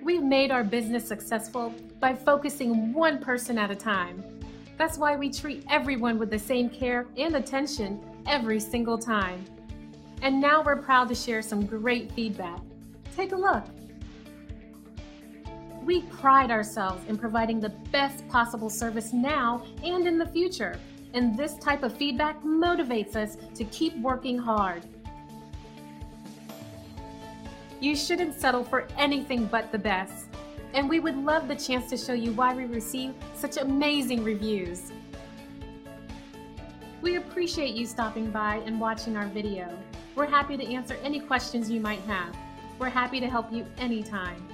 We've made our business successful by focusing one person at a time. That's why we treat everyone with the same care and attention every single time. And now we're proud to share some great feedback. Take a look. We pride ourselves in providing the best possible service now and in the future, and this type of feedback motivates us to keep working hard. You shouldn't settle for anything but the best, and we would love the chance to show you why we receive such amazing reviews. We appreciate you stopping by and watching our video. We're happy to answer any questions you might have. We're happy to help you anytime.